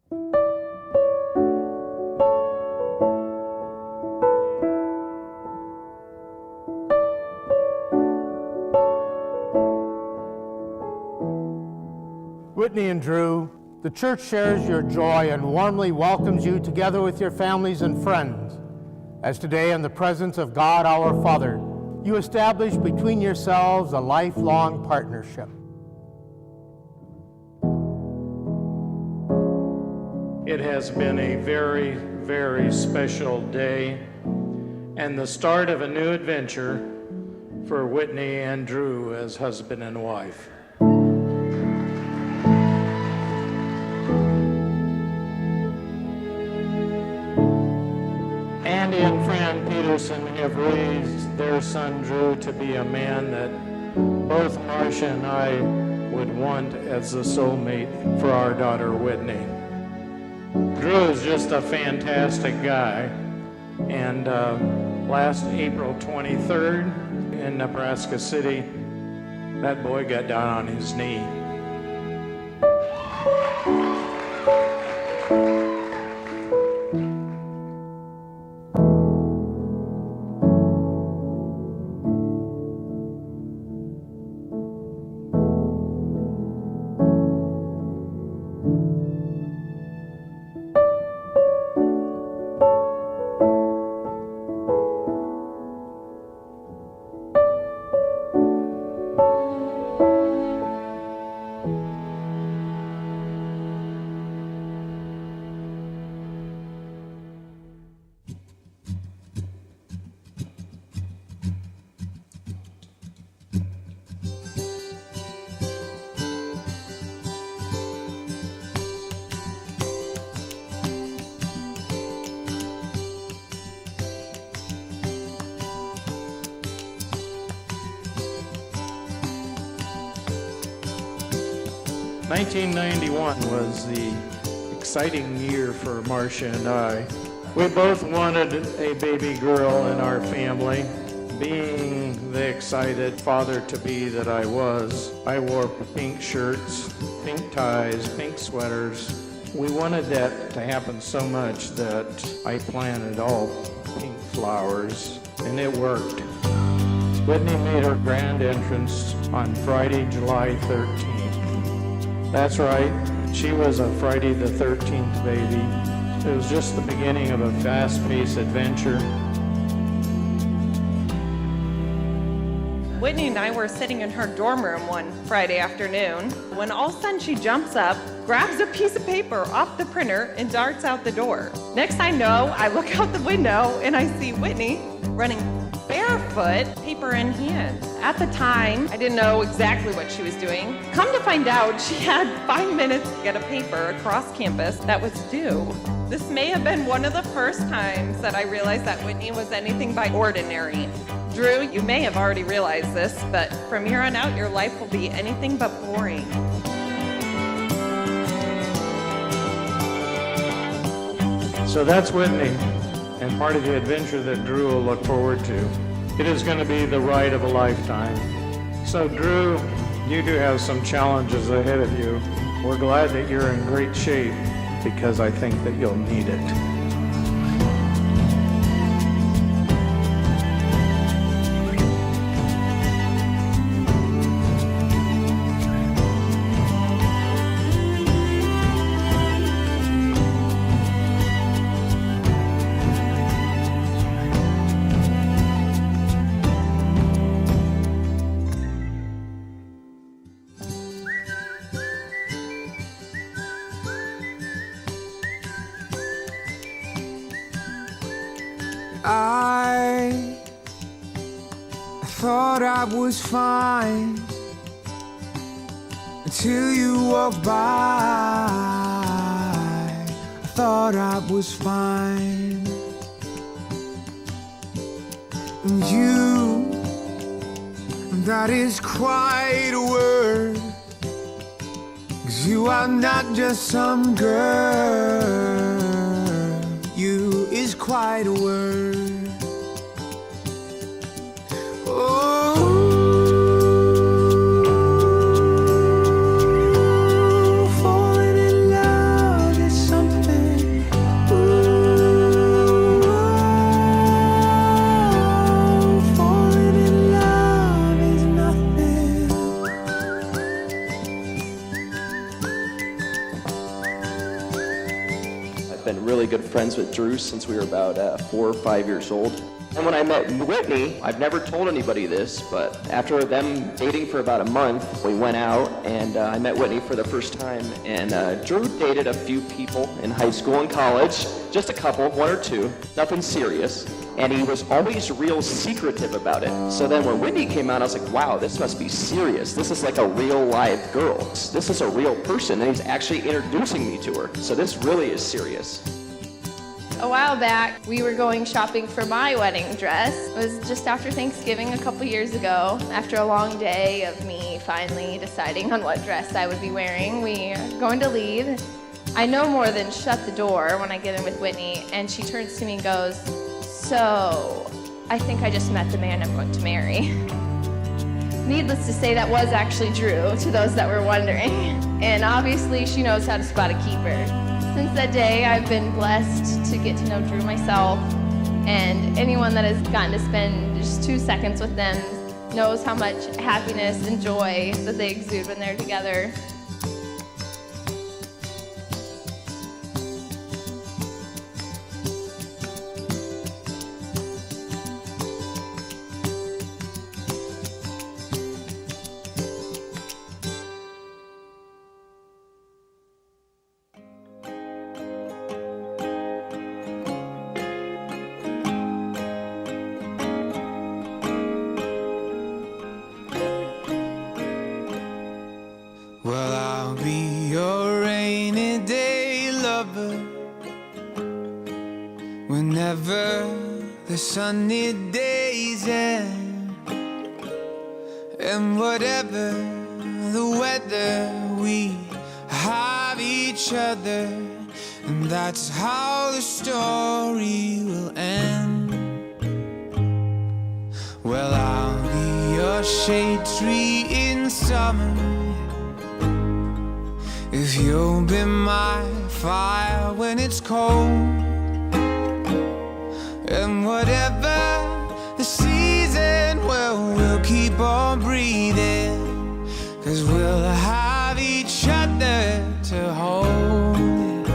Whitney and Drew, the church shares your joy and warmly welcomes you together with your families and friends, as today in the presence of God our Father, you establish between yourselves a lifelong partnership. It has been a very, very special day and the start of a new adventure for Whitney and Drew as husband and wife. Andy and Fran Peterson have raised their son Drew to be a man that both Marcia and I would want as a soulmate for our daughter Whitney. Drew is just a fantastic guy, and last April 23rd in Nebraska City, that boy got down on his knee. '91 was the exciting year for Marcia and I. We both wanted a baby girl in our family. Being the excited father-to-be that I was, I wore pink shirts, pink ties, pink sweaters. We wanted that to happen so much that I planted all pink flowers, and it worked. Whitney made her grand entrance on Friday, July 13th. That's right, she was a Friday the 13th baby. It was just the beginning of a fast-paced adventure. Whitney and I were sitting in her dorm room one Friday afternoon when all of a sudden she jumps up, grabs a piece of paper off the printer, and darts out the door. Next I know, I look out the window and I see Whitney running barefoot, paper in hand. At the time, I didn't know exactly what she was doing. Come to find out, she had 5 minutes to get a paper across campus that was due. This may have been one of the first times that I realized that Whitney was anything but ordinary. Drew, you may have already realized this, but from here on out, your life will be anything but boring. So that's Whitney, and part of the adventure that Drew will look forward to. It is going to be the ride of a lifetime. So Drew, you do have some challenges ahead of you. We're glad that you're in great shape because I think that you'll need it. I thought I was fine until you walked by. I thought I was fine. And you, that is quite a word, 'cause you are not just some girl, you is quite a word. Falling in love is something been really good friends with Drew since we were about 4 or 5 years old. And when I met Whitney, I've never told anybody this, but after them dating for about a month, we went out and I met Whitney for the first time. And Drew dated a few people in high school and college, just a couple, 1 or 2, nothing serious. And he was always real secretive about it. So then when Whitney came out, I was like, wow, this must be serious. This is like a real live girl. This is a real person, and he's actually introducing me to her. So this really is serious. A while back, we were going shopping for my wedding dress. It was just after Thanksgiving a couple years ago. After a long day of me finally deciding on what dress I would be wearing, we are going to leave. I no more than shut the door when I get in with Whitney, and she turns to me and goes, "So, I think I just met the man I'm going to marry." Needless to say, that was actually Drew, to those that were wondering. And obviously, she knows how to spot a keeper. Since that day, I've been blessed to get to know Drew myself, and anyone that has gotten to spend just 2 seconds with them knows how much happiness and joy that they exude when they're together. Well, I'll be your rainy day lover whenever the sunny days end, and whatever the weather, we have each other, and that's how the story will end. Well, I'll be your shade tree in summer if you'll be my fire when it's cold. And whatever the season, well, we'll keep on breathing, 'cause we'll have each other to hold.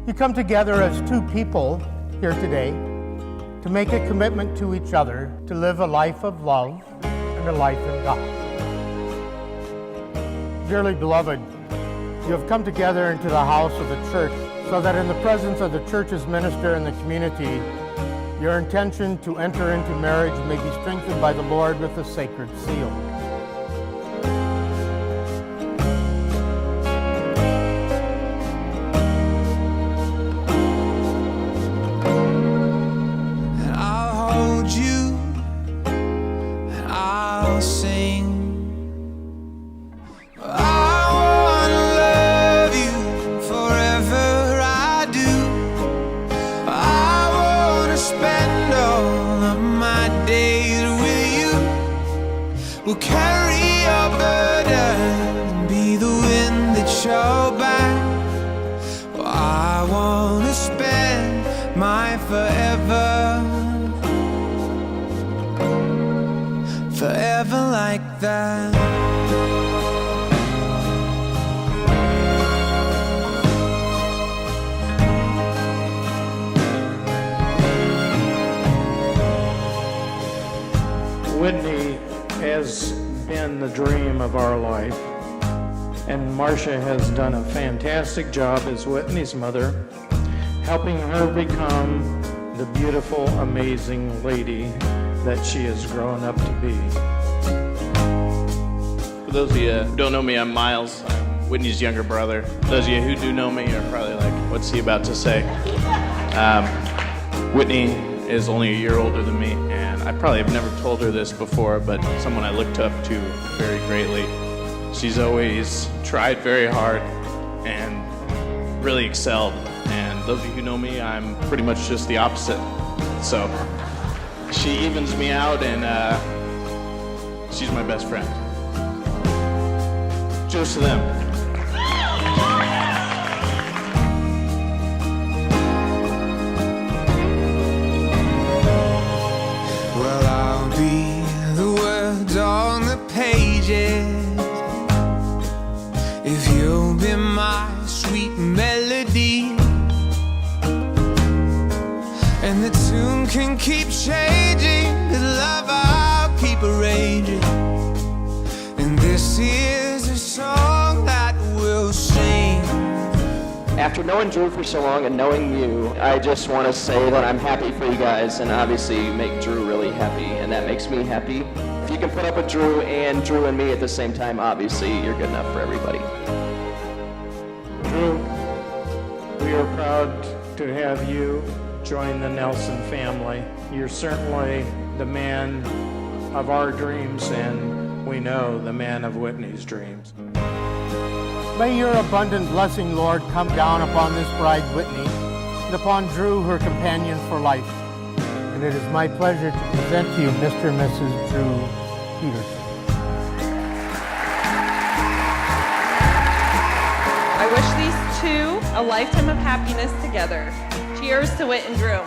You come together as two people here today to make a commitment to each other to live a life of love and a life in God. Dearly beloved, you have come together into the house of the church so that in the presence of the church's minister in the community, your intention to enter into marriage may be strengthened by the Lord with the sacred seal. And I'll hold you, and I'll sing. We'll carry your burden, be the wind that you're back. Well, I wanna spend my forever, forever like that. Whitney has been the dream of our life, and Marcia has done a fantastic job as Whitney's mother, helping her become the beautiful, amazing lady that she has grown up to be. For those of you who don't know me, I'm Miles. I'm Whitney's younger brother. Those of you who do know me are probably like, what's he about to say? Whitney is only a year older than me, and I probably have never told her this before, but someone I looked up to very greatly. She's always tried very hard and really excelled, and those of you who know me, I'm pretty much just the opposite. So she evens me out, and she's my best friend. Cheers to them. On the pages, if you'll be my sweet melody, nothing can keep changing. With love I'll keep arranging. And this is a song that we'll sing. After knowing Drew for so long and knowing you, I just want to say that I'm happy for you guys, and obviously you make Drew really happy, and that makes me happy. If you can put up with Drew and me at the same time, obviously you're good enough for everybody. Drew, we are proud to have you join the Nelson family. You're certainly the man of our dreams, and we know the man of Whitney's dreams. May your abundant blessing, Lord, come down upon this bride, Whitney, and upon Drew, her companion for life. And it is my pleasure to present to you Mr. and Mrs. Drew Peterson. I wish these two a lifetime of happiness together. Cheers to Whit and Drew.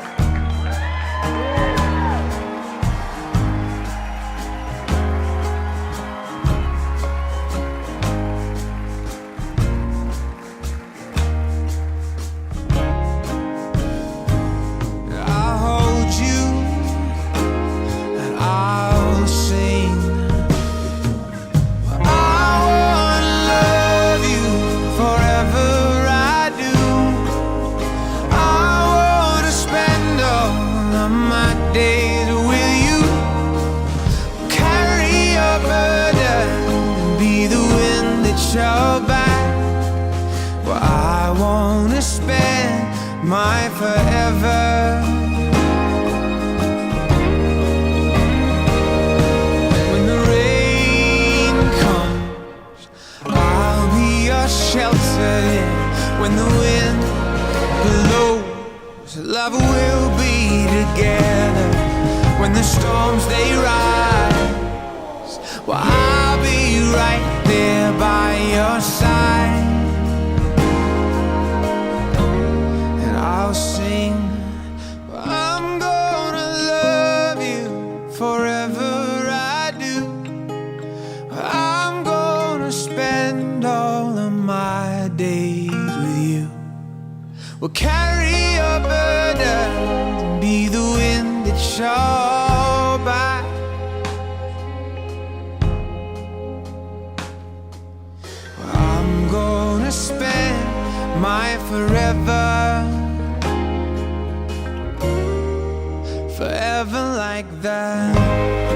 My forever. When the rain comes, I'll be your shelter. When the wind blows, love will be together. When the storms they rise, well, I'll be right there by your side. I'll sing, I'm gonna love you forever, I do. I'm gonna spend all of my days with you. We'll carry your burden, be the wind that shall by. I'm gonna spend my forever. Forever like that.